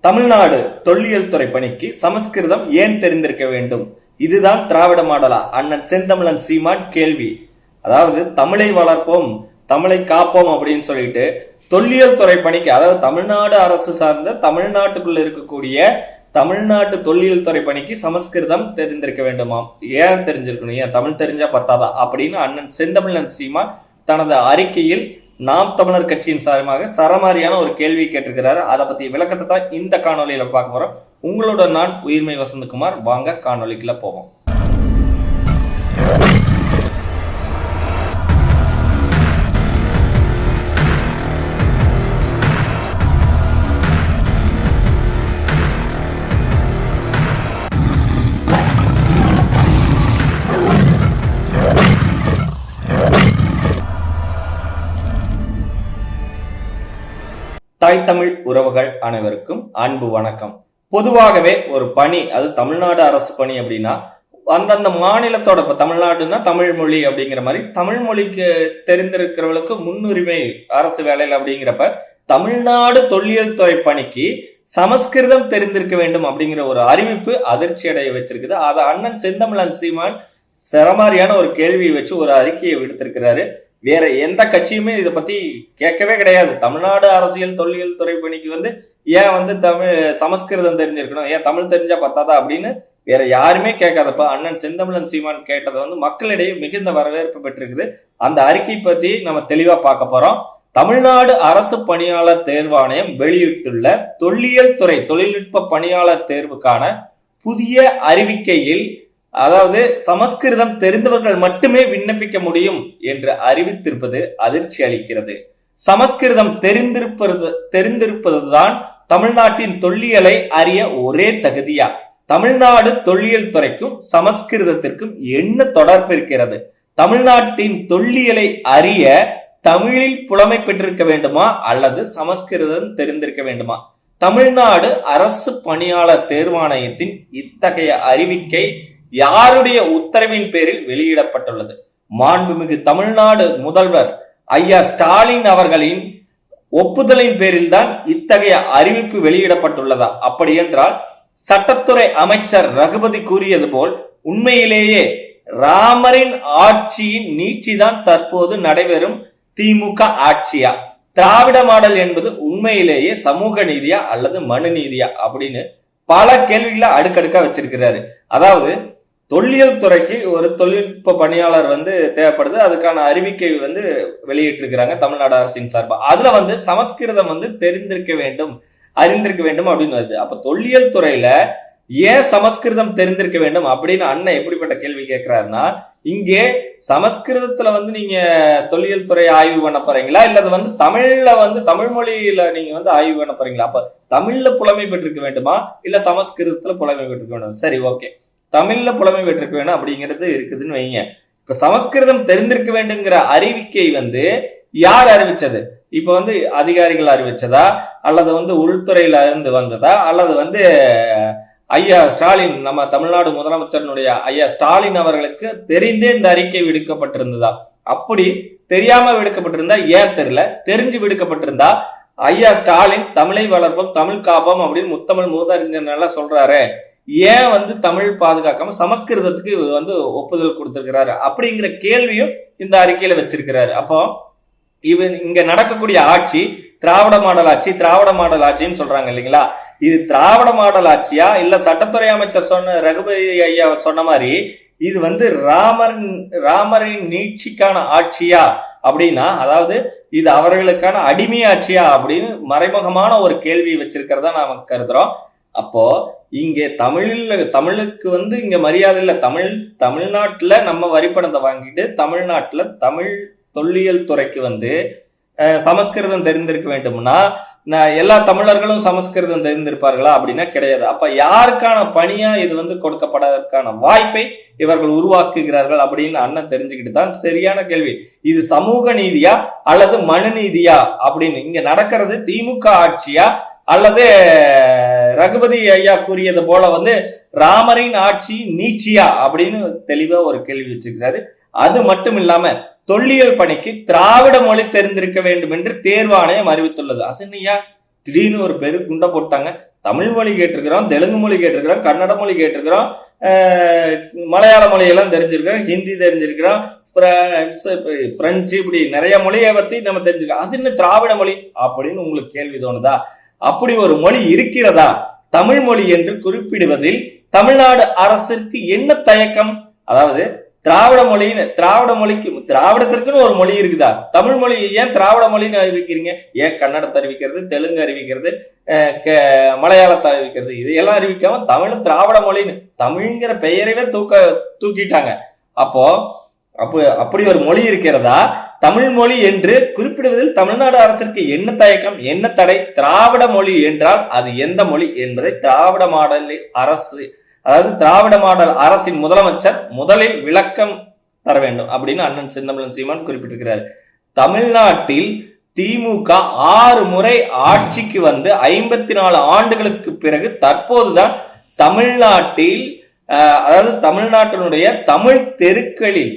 தமிழ்நாடு தொல்லியல் துறை பணிக்கு சமஸ்கிருதம் ஏன் தெரிந்திருக்க வேண்டும்? இதுதான் திராவிட மாடலா? அண்ணன் செந்தமிழன் சீமான் கேள்வி. அதாவது தமிழை வளர்ப்போம், தமிழை காப்போம் அப்படின்னு சொல்லிட்டு தொல்லியல் துறை பணிக்கு, அதாவது தமிழ்நாடு அரசு சார்ந்த தமிழ்நாட்டுக்குள்ள இருக்கக்கூடிய தமிழ்நாட்டு தொல்லியல் துறை பணிக்கு சமஸ்கிருதம் தெரிந்திருக்க வேண்டுமாம். ஏன் தெரிஞ்சிருக்கணும்? ஏன் தமிழ் தெரிஞ்சா பத்தாதா அப்படின்னு அண்ணன் செந்தமிழன் சீமான் தனது அறிக்கையில் நாம் தமிழர் கட்சியின் சார்பாக சரமாரியான ஒரு கேள்வி கேட்டிருக்கிறாரு. அதை பத்தி விளக்கத்தை தான் இந்த காணொலியில பார்க்க போறோம். உங்களோட நான் உயிர்மை வசந்தகுமார். வாங்க காணொலிக்குள்ள போவோம். தாய் தமிழ் உறவுகள் அனைவருக்கும் அன்பு வணக்கம். பொதுவாகவே ஒரு பணி, அது தமிழ்நாடு அரசு பணி அப்படின்னா அந்தந்த மாநிலத்தோட, இப்ப தமிழ்நாடுன்னா தமிழ் மொழி அப்படிங்கிற மாதிரி தமிழ் மொழிக்கு தெரிந்திருக்கிறவர்களுக்கு முன்னுரிமை அரசு வேலையில் அப்படிங்கிறப்ப தமிழ்நாடு தொல்லியல் துறை பணிக்கு சமஸ்கிருதம் தெரிந்திருக்க வேண்டும் அப்படிங்கிற ஒரு அறிவிப்பு அதிர்ச்சி அடைய வச்சிருக்குது. அதை அண்ணன் செந்தமிழன் சீமான் சரமாரியான ஒரு கேள்வியை வச்சு ஒரு அறிக்கையை விடுத்திருக்கிறாரு. வேற எந்த கட்சியுமே இதை பத்தி கேட்கவே கிடையாது. தமிழ்நாடு அரசியல் தொல்லியல் துறை பணிக்கு ஏன் தமிழ் சமஸ்கிருதம் தெரிஞ்சிருக்கணும், ஏன் தமிழ் தெரிஞ்சா பத்தாதா அப்படின்னு வேற யாருமே கேட்காதப்ப அண்ணன் செந்தமிழன் சீமான் கேட்டதை மக்களிடையே மிகுந்த வரவேற்பு பெற்றிருக்குது. அந்த அறிக்கை பத்தி நம்ம தெளிவா பார்க்க போறோம். தமிழ்நாடு அரசு பணியாளர் தேர்வாணையம் வெளியிட்டுள்ள தொல்லியல் துறை தொழில்நுட்ப பணியாளர் தேர்வுக்கான புதிய அறிவிக்கையில், அதாவது சமஸ்கிருதம் தெரிந்தவர்கள் மட்டுமே விண்ணப்பிக்க முடியும் என்று அறிவித்திருப்பது அதிர்ச்சி அளிக்கிறது. சமஸ்கிருதம் தெரிந்திருப்பதுதான் தமிழ்நாட்டின் தொல்லியலை அறிய ஒரே தகுதியா? தமிழ்நாடு தொல்லியல் துறைக்கும் சமஸ்கிருதத்திற்கும் என்ன தொடர்பு இருக்கிறது? தமிழ்நாட்டின் தொல்லியலை அறிய தமிழில் புலமை பெற்றிருக்க வேண்டுமா அல்லது சமஸ்கிருதம் தெரிந்திருக்க வேண்டுமா? தமிழ்நாடு அரசு பணியாளர் தேர்வாணையத்தின் இத்தகைய அறிவிக்கை யாருடைய உத்தரவின் பேரில் வெளியிடப்பட்டுள்ளது? மாண்புமிகு தமிழ்நாடு முதல்வர் ஐயா ஸ்டாலின் அவர்களின் ஒப்புதலின் பேரில் தான் இத்தகைய அறிவிப்பு வெளியிடப்பட்டுள்ளதா? அப்படி என்றால் சட்டத்துறை அமைச்சர் ரகுபதி கூறியது போல் உண்மையிலேயே ராமரின் ஆட்சியின் நீட்சிதான் தற்போது நடைபெறும் திமுக ஆட்சியா? திராவிட மாடல் என்பது உண்மையிலேயே சமூக நீதியா அல்லது மனு நீதியா அப்படின்னு பல கேள்விகளை அடுக்கடுக்கா வச்சிருக்கிறாரு. அதாவது தொல்லியல் துறைக்கு ஒரு தொழில்நுட்ப பணியாளர் தேவைப்படுது. அதுக்கான அறிவிக்கை வெளியிட்டிருக்கிறாங்க தமிழ்நாடு அரசின் சார்பா. அதுல சமஸ்கிருதம் தெரிந்திருக்க வேண்டும், அறிந்திருக்க வேண்டும் அப்படின்னு வருது. அப்ப தொல்லியல் துறையில ஏன் சமஸ்கிருதம் தெரிந்திருக்க வேண்டும் அப்படின்னு அண்ணன் எப்படிப்பட்ட கேள்வி கேட்கிறாருன்னா, இங்கே சமஸ்கிருதத்துல நீங்க தொல்லியல் துறை ஆய்வு பண்ண போறீங்களா, இல்ல தமிழ்ல தமிழ் மொழியில நீங்க ஆய்வு பண்ண போறீங்களா? அப்ப தமிழ்ல புலமை பெற்றிருக்க வேண்டுமா இல்ல சமஸ்கிருதத்துல புலமை பெற்றிருக்க வேண்டும்? சரி, ஓகே, தமிழ்ல புலமை பெற்றிருக்க வேண்டும் அப்படிங்கிறது இருக்குதுன்னு வைங்க. இப்ப சமஸ்கிருதம் தெரிந்திருக்க வேண்டுங்கிற அறிவிக்கை யார் அறிவிச்சது? இப்ப அதிகாரிகள் அறிவிச்சதா அல்லது உள்துறையில இருந்து வந்ததா அல்லது ஐயா ஸ்டாலின், நம்ம தமிழ்நாடு முதலமைச்சருடைய ஐயா ஸ்டாலின் அவர்களுக்கு தெரிந்தே இந்த அறிக்கை விடுக்கப்பட்டிருந்ததா? அப்படி தெரியாம விடுக்கப்பட்டிருந்தா ஏன் தெரியல, தெரிஞ்சு விடுக்கப்பட்டிருந்தா ஐயா ஸ்டாலின் தமிழை வளர்ப்போம் தமிழ் காப்போம் அப்படின்னு முத்தமிழ் மூதறிஞர் சொல்றாரு, ஏன் தமிழ் பாதுகாக்காம சமஸ்கிருதத்துக்கு இவர் ஒப்புதல் கொடுத்திருக்கிறாரு அப்படிங்கிற கேள்வியும் இந்த அறிக்கையில வச்சிருக்கிறாரு. அப்போ இங்க நடக்கக்கூடிய ஆட்சி திராவிட மாடல் ஆட்சி, திராவிட மாடல் ஆட்சின்னு சொல்றாங்க இல்லைங்களா? இது திராவிட மாடல் ஆட்சியா இல்ல சட்டத்துறை அமைச்சர் சொன்ன ரகுபதி ஐயா சொன்ன மாதிரி இது ராமரின் நீட்சிக்கான ஆட்சியா அப்படின்னா, அதாவது இது அவர்களுக்கான அடிமை ஆட்சியா அப்படின்னு மறைமுகமான ஒரு கேள்வி வச்சிருக்கிறதா நாம கருதுறோம். அப்போ இங்கே தமிழுக்கு இங்க மரியாதை இல்லை. தமிழ்நாட்டுல நம்ம வரிப்பணத்தை வாங்கிட்டு தமிழ்நாட்டுல தமிழ் தொல்லியல் துறைக்கு சமஸ்கிருதம் தெரிந்திருக்க வேண்டும்னா எல்லா தமிழர்களும் சமஸ்கிருதம் தெரிந்திருப்பார்களா அப்படின்னா கிடையாது. அப்ப யாருக்கான பணியா இது கொடுக்கப்படறதுக்கான வாய்ப்பை இவர்கள் உருவாக்குகிறார்கள் அப்படின்னு அண்ணன் தெரிஞ்சுக்கிட்டு தான் சரியான கேள்வி. இது சமூக நீதியா அல்லது மனு நீதியா அப்படின்னு இங்க நடக்கிறது திமுக ஆட்சியா அல்லது ரகுபதி ஐயா கூறியது போல ராமரின் ஆட்சி நீட்சியா அப்படின்னு தெளிவா ஒரு கேள்வி வச்சிருக்கிறாரு. அது மட்டும் இல்லாம தொல்லியல் பணிக்கு திராவிட மொழி தெரிந்திருக்க வேண்டும் என்று தேர்வாணையம் அறிவித்துள்ளது. அது என்னையா திடீர்னு ஒரு பேரு குண்டை போட்டாங்க, தமிழ் மொழி கேட்டிருக்கிறோம், தெலுங்கு மொழி கேட்டிருக்கிறோம், கன்னட மொழி கேட்டிருக்கிறோம், மலையாள மொழியெல்லாம் தெரிஞ்சிருக்கிறோம், ஹிந்தி தெரிஞ்சிருக்கிறோம், பிரெஞ்சு, இப்படி நிறைய மொழியை பத்தி நம்ம தெரிஞ்சுக்கிறோம். அது என்ன திராவிட மொழி அப்படின்னு உங்களுக்கு கேள்வி தோணுதா? அப்படி ஒரு மொழி இருக்கிறதா? தமிழ் மொழி என்று குறிப்பிடுவதில் தமிழ்நாடு அரசிற்கு என்ன தயக்கம்? அதாவது திராவிட மொழிக்கு திராவிடத்திற்குன்னு ஒரு மொழி இருக்குதா? தமிழ் மொழி ஏன் திராவிட மொழின்னு அறிவிக்கிறீங்க? ஏன் கன்னடத்தை அறிவிக்கிறது, தெலுங்கு அறிவிக்கிறது, மலையாளத்தை அறிவிக்கிறது, இதையெல்லாம் அறிவிக்காம தமிழ் திராவிட மொழின்னு தமிழ்ங்கிற பெயரையே தூக்கிட்டாங்க. அப்படி ஒரு மொழி இருக்கிறதா? தமிழ் மொழி என்று குறிப்பிடுவதில் தமிழ்நாடு அரசிற்கு என்ன தயக்கம், என்ன தடை? திராவிட மொழி என்றால் அது எந்த மொழி என்பதை திராவிட மாடல் அரசின் முதலமைச்சர் முதலில் விளக்கம் தர வேண்டும் அப்படின்னு அண்ணன் செந்தமிழன் சீமான் குறிப்பிட்டிருக்கிறார். தமிழ்நாட்டில் திமுக 6 முறை ஆட்சிக்கு வந்து 54 ஆண்டுகளுக்கு பிறகு தற்போதுதான் தமிழ்நாட்டில், அதாவது தமிழ்நாட்டினுடைய தமிழ் தெருக்களில்,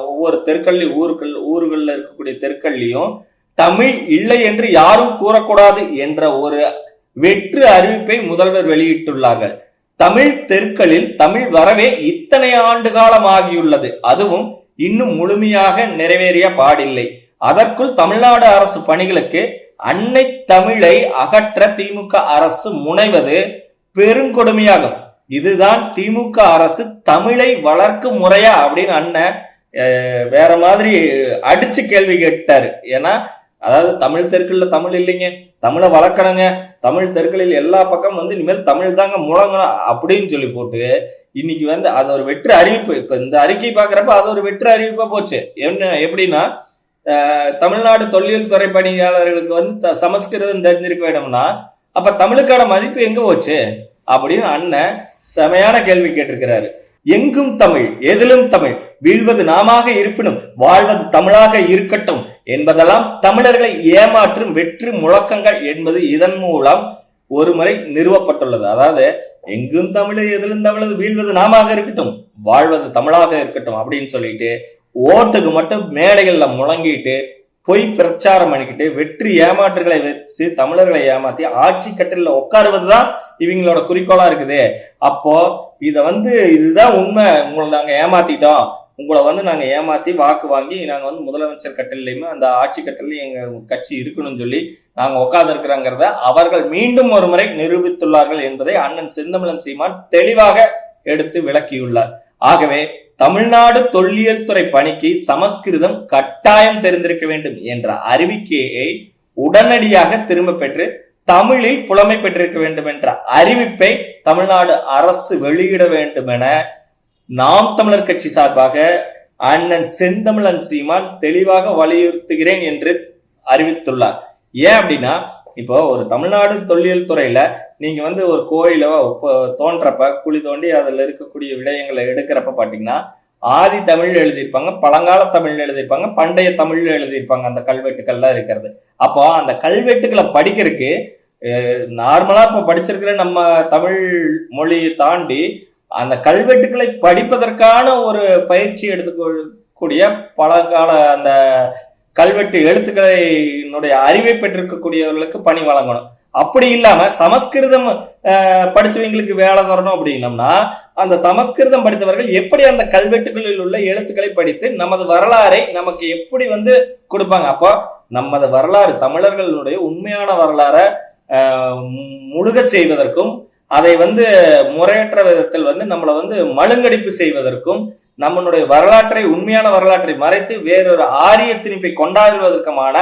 ஒவ்வொரு தெருக்கள்லையும் ஊர்களில் இருக்கக்கூடிய தெருக்கள்லையும் தமிழ் இல்லை என்று யாரும் கூறக்கூடாது என்ற ஒரு வெற்று அறிவிப்பை முதல்வர் வெளியிட்டுள்ளார்கள். தமிழ் தெருக்களில் தமிழ் வரவே இத்தனை ஆண்டு காலம் ஆகியுள்ளது, அதுவும் இன்னும் முழுமையாக நிறைவேறிய பாடில்லை. அதற்குள் தமிழ்நாடு அரசு பணிகளுக்கு அன்னை தமிழை அகற்ற திமுக அரசு முனைவது பெருங்கொடுமையாகும். இதுதான் திமுக அரசு தமிழை வளர்க்கும் முறையா அப்படின்னு அண்ணன் வேற மாதிரி அடிச்சு கேள்வி கேட்டாரு. ஏன்னா அதாவது தமிழ் தெருக்கள்ல தமிழ் இல்லைங்க, தமிழை வளர்க்கணுங்க, தமிழ் தெருக்களில் எல்லா பக்கம் வந்து இனிமேல் தமிழ் தாங்க முழங்கணும் அப்படின்னு சொல்லி போட்டு இன்னைக்கு வந்து அது ஒரு வெற்று அறிவிப்பு. இப்ப இந்த அறிக்கை பாக்குறப்ப அது ஒரு வெற்று அறிவிப்பா போச்சு. எப்படின்னா தமிழ்நாடு தொல்லியல் துறை பணியாளர்களுக்கு வந்து சமஸ்கிருதம் தெரிஞ்சிருக்க வேண்டும்னா அப்ப தமிழுக்கான மதிப்பு எங்க போச்சு அப்படின்னு அண்ணன் செமையான கேள்வி கேட்டிருக்கிறாரு. எங்கும் தமிழ், எதிலும் தமிழ், வீழ்வது நாமாக இருப்பினும் வாழ்வது தமிழாக இருக்கட்டும் என்பதெல்லாம் தமிழர்களை ஏமாற்றும் வெற்று முழக்கங்கள் என்பது இதன் மூலம் ஒரு முறை நிறுவப்பட்டுள்ளது. அதாவது எங்கும் தமிழ், எதிலும் தமிழ், வீழ்வது நாமாக இருக்கட்டும், வாழ்வது தமிழாக இருக்கட்டும் அப்படின்னு சொல்லிட்டு ஓட்டுக்கு மட்டும் மேடைகள்ல முழங்கிட்டு பொய் பிரச்சாரம் பண்ணிக்கிட்டு வெற்றி ஏமாற்றுகளை வச்சு தமிழர்களை ஏமாத்தி ஆட்சி கட்டில உட்காருவதுதான் இவங்களோட குறிக்கோளா இருக்குது. அப்போ இதுதான் உண்மை, உங்களை நாங்க ஏமாத்திட்டோம், உங்களை வந்து நாங்க ஏமாத்தி வாக்கு வாங்கி நாங்க வந்து முதலமைச்சர் கட்டிலையுமே அந்த ஆட்சி கட்டிலையும் எங்க கட்சி இருக்கணும்னு சொல்லி நாங்க உட்கார்ந்து இருக்கிறாங்கிறத அவர்கள் மீண்டும் ஒரு முறை நிரூபித்துள்ளார்கள் என்பதை அண்ணன் செந்தமிழன் சீமான் தெளிவாக எடுத்து விளக்கியுள்ளார். ஆகவே தமிழ்நாடு தொல்லியல் துறை பணிக்கு சமஸ்கிருதம் கட்டாயம் தெரிந்திருக்க வேண்டும் என்ற அறிவிக்கையை உடனடியாக திரும்ப பெற்று தமிழில் புலமை பெற்றிருக்க வேண்டும் என்ற அறிவிப்பை தமிழ்நாடு அரசு வெளியிட வேண்டும் என நாம் தமிழர் கட்சி சார்பாக அண்ணன் செந்தமிழன் சீமான் தெளிவாக வலியுறுத்துகிறேன் என்று அறிவித்துள்ளார். ஏன் அப்படின்னா இப்போ ஒரு தமிழ்நாடு தொல்லியல் துறையில நீங்க வந்து ஒரு கோயில தோன்றப்ப குழி தோண்டி அதுல இருக்கக்கூடிய விடயங்களை எடுக்கிறப்ப பாத்தீங்கன்னா ஆதி தமிழ் எழுதியிருப்பாங்க, பழங்கால தமிழ் எழுதியிருப்பாங்க, பண்டைய தமிழ் எழுதியிருப்பாங்க. அந்த கல்வெட்டுக்கள்லாம் இருக்கிறது. அப்போ அந்த கல்வெட்டுக்களை படிக்கிறதுக்கு நார்மலா இப்ப படிச்சிருக்கிற நம்ம தமிழ் மொழியை தாண்டி அந்த கல்வெட்டுக்களை படிப்பதற்கான ஒரு பயிற்சி எடுத்துக்கூடிய பழங்கால அந்த கல்வெட்டு எழுத்துக்களினுடைய அறிவை பெற்றிருக்கக்கூடியவர்களுக்கு பணி வழங்கணும். அப்படி இல்லாம சமஸ்கிருதம் படிச்சவங்களுக்கு வேலை தரணும் அப்படின்னம்னா அந்த சமஸ்கிருதம் படித்தவர்கள் எப்படி அந்த கல்வெட்டுகளில் உள்ள எழுத்துக்களை படித்து நமது வரலாறை நமக்கு எப்படி வந்து கொடுப்பாங்க? அப்போ நமது வரலாறு, தமிழர்களுடைய உண்மையான வரலாறை முழுக செய்வதற்கும் அதை வந்து முறையற்ற விதத்தில் வந்து நம்மளை வந்து மழுங்கடிப்பு செய்வதற்கும் நம்மளுடைய வரலாற்றை, உண்மையான வரலாற்றை மறைத்து வேறொரு ஆரிய திணிப்பை கொண்டாடுவதற்குமான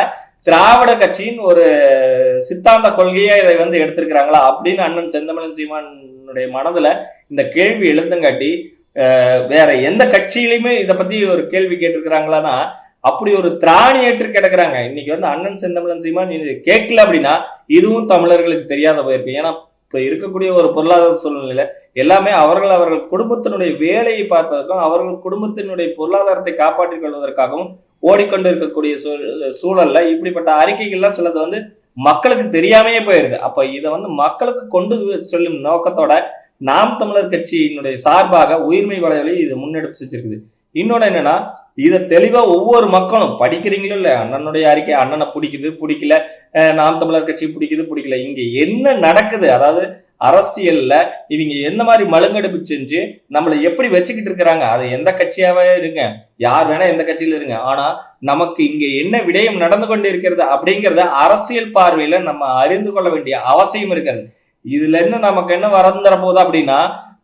திராவிட கட்சியின் ஒரு சித்தாந்த கொள்கையா இதை வந்து எடுத்திருக்கிறாங்களா அப்படின்னு அண்ணன் செந்தமிழன் சீமானுடைய மனதுல இந்த கேள்வி எழுந்தங்காட்டி வேற எந்த கட்சியிலுமே இதை பத்தி ஒரு கேள்வி கேட்டிருக்கிறாங்களான்னா அப்படி ஒரு திராணி ஏற்று கிடக்குறாங்க. இன்னைக்கு வந்து அண்ணன் செந்தமிழன் சீமான் இது கேட்கல அப்படின்னா இதுவும் தமிழர்களுக்கு தெரியாத போயிருக்கு. ஏன்னா இப்ப இருக்கக்கூடிய ஒரு பொருளாதார சூழ்நிலையில எல்லாமே அவர்கள் குடும்பத்தினுடைய வேலையை பார்ப்பதற்கும் அவர்கள் குடும்பத்தினுடைய பொருளாதாரத்தை காப்பாற்றிக் கொள்வதற்காகவும் ஓடிக்கொண்டு இருக்கக்கூடிய சூழல்ல இப்படிப்பட்ட அறிக்கைகள்லாம் சிலது வந்து மக்களுக்கு தெரியாமையே போயிருது. அப்ப இதை வந்து மக்களுக்கு கொண்டு சொல்லும் நோக்கத்தோட நாம் தமிழர் கட்சியினுடைய சார்பாக உயிர்மை வலைவலி இது முன்னெடுத்து செஞ்சிருக்குது. இன்னொன்னு என்னன்னா இதை தெளிவா ஒவ்வொரு மக்களும் படிக்கிறீங்களோ இல்ல, அண்ணனுடைய அறிக்கை அண்ணனை பிடிக்குது பிடிக்கல, நாம் தமிழர் கட்சி பிடிக்குது பிடிக்கல, இங்க என்ன நடக்குது, அதாவது அரசியல்ல இவங்க எந்த மாதிரி மழுங்கெடுப்பு செஞ்சு நம்மளை எப்படி வச்சுக்கிட்டு இருக்கிறாங்க. அது எந்த கட்சியாவே இருங்க, யார் வேணா எந்த கட்சியில இருங்க, ஆனா நமக்கு இங்க என்ன விடயம் நடந்து கொண்டு இருக்கிறது அப்படிங்கறத அரசியல் பார்வையில நம்ம அறிந்து கொள்ள வேண்டிய அவசியம் இருக்கிறது. இதுல என்ன நமக்கு என்ன வரந்துற போது அப்படின்னா,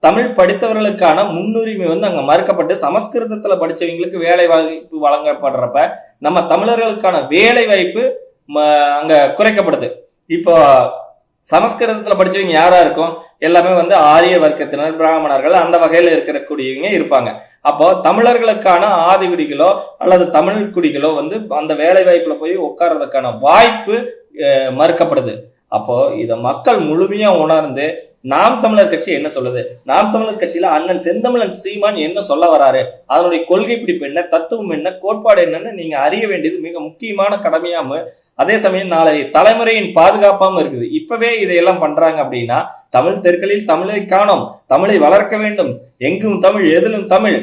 தமிழ் படித்தவர்களுக்கான முன்னுரிமை அங்க மறுக்கப்பட்டு சமஸ்கிருதத்துல படிச்சவங்களுக்கு வேலை வாய்ப்பு வழங்கப்படுறப்ப நம்ம தமிழர்களுக்கான வேலை வாய்ப்பு அங்க குறைக்கப்படுது. இப்போ சமஸ்கிருதத்துல படிச்சவங்க யாரா இருக்கும், எல்லாமே ஆரிய வர்க்கத்தினர், பிராமணர்கள், அந்த வகையில இருக்கக்கூடியவங்க இருப்பாங்க. அப்போ தமிழர்களுக்கான ஆதிகுடிகளோ அல்லது தமிழ் குடிகளோ அந்த வேலை வாய்ப்புல போய் உட்கார்றதுக்கான வாய்ப்பு மறுக்கப்படுது. அப்போ இத மக்கள் முழுமையா உணர்ந்து நாம் தமிழர் கட்சி என்ன சொல்லுது, நாம் தமிழர் கட்சியில அண்ணன் செந்தமிழன் சீமான் என்ன சொல்ல வராரு, அதனுடைய கொள்கை பிடிப்பு என்ன, தத்துவம் என்ன, கோட்பாடு என்னன்னு நீங்க அறிய வேண்டியது மிக முக்கியமான கடமையாம, அதே சமயம் நாளை தலைமுறையின் பாதுகாப்பாம இருக்குது. இப்பவே இதையெல்லாம் பண்றாங்க அப்படின்னா, தமிழ் தெற்களில் தமிழை காணோம், தமிழை வளர்க்க வேண்டும், எங்கும் தமிழ் எதிலும் தமிழ்,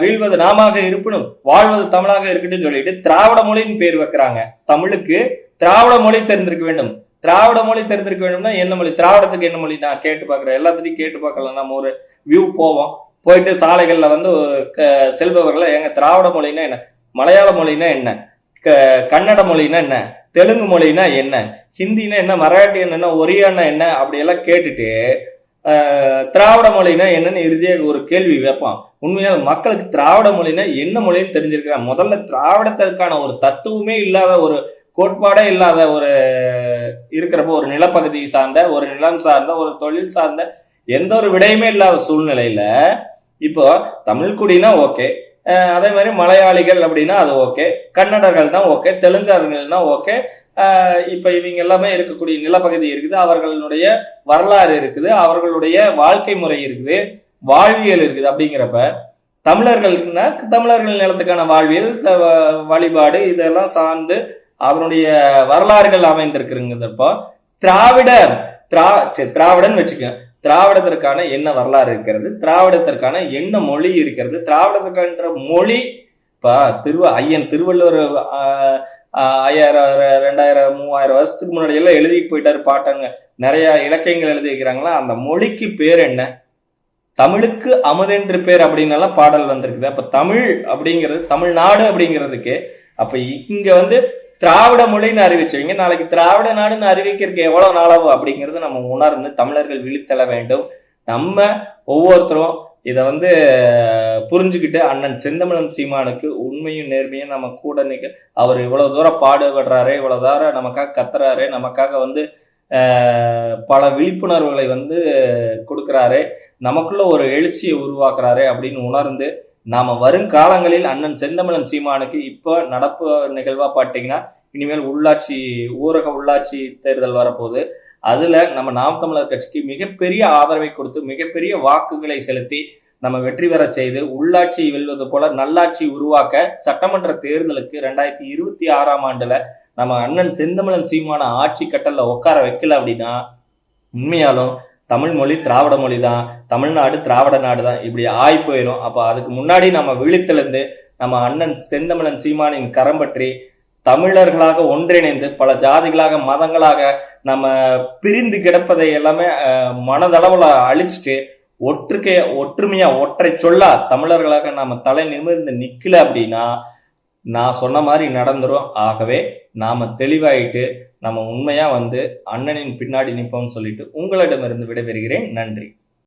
வீழ்வது நாமாக இருப்பினும் வாழ்வது தமிழாக இருக்கட்டும் சொல்லிட்டு திராவிட மொழின்னு பேர் வைக்கிறாங்க. தமிழுக்கு திராவிட மொழி தெரிந்திருக்க வேண்டும். திராவிட மொழி தெரிஞ்சிருக்க வேண்டும்னா என்ன மொழி, திராவிடத்துக்கு என்ன மொழி நான் கேட்டு பார்க்குறேன். எல்லாத்துலையும் கேட்டு பார்க்கலாம். நம்ம ஒரு வியூ போவோம், போயிட்டு சாலைகள்ல செல்பவர்களை எங்க திராவிட மொழினா என்ன, மலையாள மொழினா என்ன, கன்னட மொழினா என்ன, தெலுங்கு மொழினா என்ன, ஹிந்தினா என்ன, மராட்டி என்னன்னா, ஒரியானா என்ன, அப்படியெல்லாம் கேட்டுட்டு திராவிட மொழினா என்னன்னு இறுதியாக ஒரு கேள்வி வைப்பான். உண்மையால மக்களுக்கு திராவிட மொழினா என்ன மொழின்னு தெரிஞ்சிருக்கிறான். முதல்ல திராவிடத்திற்கான ஒரு தத்துவமே இல்லாத, ஒரு கோட்பாடே இல்லாத ஒரு இருக்கிறப்போ, ஒரு நிலப்பகுதி சார்ந்த, ஒரு நிலம் சார்ந்த, ஒரு தொழில் சார்ந்த எந்த ஒரு விடையுமே இல்லாத சூழ்நிலையில இப்போ தமிழ் குடினா ஓகே, அதே மாதிரி மலையாளிகள் அப்படின்னா அது ஓகே, கன்னடர்கள் தான் ஓகே, தெலுங்கர்கள்னா ஓகே, இப்ப இவங்க எல்லாமே இருக்கக்கூடிய நிலப்பகுதி இருக்குது, அவர்களுடைய வரலாறு இருக்குது, அவர்களுடைய வாழ்க்கை முறை இருக்குது, வாழ்வியல் இருக்குது. அப்படிங்கிறப்ப தமிழர்கள்னா தமிழர்கள் நிலத்துக்கான வாழ்வியல், வழிபாடு இதெல்லாம் சார்ந்து அதனுடைய வரலாறுகள் அமைந்திருக்குங்கிறப்போ திராவிடன் வச்சுக்க, திராவிடத்திற்கான என்ன வரலாறு இருக்கிறது, திராவிடத்திற்கான என்ன மொழி இருக்கிறது, திராவிடத்திற்கான மொழி ஐயன் திருவள்ளுவர் 1000 2000 3000 வருஷத்துக்கு முன்னாடி எல்லாம் எழுதி போயிட்டாரு பாட்டாங்க, நிறைய இலக்கியங்கள் எழுதி வைக்கிறாங்களா. அந்த மொழிக்கு பேர் என்ன, தமிழுக்கு அமுதென்று பேர் அப்படின்னு எல்லாம் பாடல் வந்திருக்குது. அப்ப தமிழ் அப்படிங்கிறது, தமிழ்நாடு அப்படிங்கிறதுக்கு அப்ப இங்க திராவிட மொழின்னு அறிவிச்சவங்க நாளைக்கு திராவிட நாடுன்னு அறிவிக்கிறதுக்கு எவ்வளவு நாளாகும் அப்படிங்கிறது நம்ம உணர்ந்து தமிழர்கள் விழித்தெழ வேண்டும். நம்ம ஒவ்வொருத்தரும் இதை புரிஞ்சுக்கிட்டு அண்ணன் செந்தமிழன் சீமானுக்கு உண்மையும் நேர்மையும் நம்ம கூட நிற்க, அவர் இவ்வளவு தூரம் பாடுபடுறாரு, இவ்வளவு தூரம் நமக்காக கத்துறாரு, நமக்காக பல விழிப்புணர்வுகளை கொடுக்குறாரு, நமக்குள்ள ஒரு எழுச்சியை உருவாக்குறாரு அப்படின்னு உணர்ந்து நாம வருங்காலங்களில் அண்ணன் செந்தமிழன் சீமானுக்கு இப்போ நடப்பு நிகழ்வா பார்த்தீங்கன்னா, இனிமேல் ஊரக உள்ளாட்சி தேர்தல் வரப்போகுது. அதுல நம்ம நாம் தமிழர் கட்சிக்கு மிகப்பெரிய ஆதரவை கொடுத்து மிகப்பெரிய வாக்குகளை செலுத்தி நம்ம வெற்றி பெற செய்து உள்ளாட்சி வெல்வது போல நல்லாட்சி உருவாக்க சட்டமன்ற தேர்தலுக்கு 2026ஆம் ஆண்டுல நம்ம அண்ணன் செந்தமிழன் சீமான ஆட்சி கட்டல்ல உட்கார வைக்கல அப்படின்னா உண்மையாலும் தமிழ் மொழி திராவிட மொழி தான், தமிழ்நாடு திராவிட நாடு தான், இப்படி ஆகி போயிடும். அப்போ அதுக்கு முன்னாடி நம்ம விழித்தெழுந்து நம்ம அண்ணன் செந்தமிழன் சீமானின் கரம் பற்றி தமிழர்களாக ஒன்றிணைந்து பல ஜாதிகளாக மதங்களாக நம்ம பிரிந்து கிடப்பதை எல்லாமே மனதளவுல அழிச்சிட்டு ஒற்றுமையா ஒற்றை சொல்லா தமிழர்களாக நாம தலை நிமிர்ந்து நிக்கல அப்படின்னா நான் சொன்ன மாதிரி நடந்துரும். ஆகவே நாம தெளிவாயிட்டு நம்ம உண்மையா அண்ணனின் பின்னாடி நிற்போம்னு சொல்லிட்டு உங்களிடமிருந்து விடைபெறுகிறேன். நன்றி.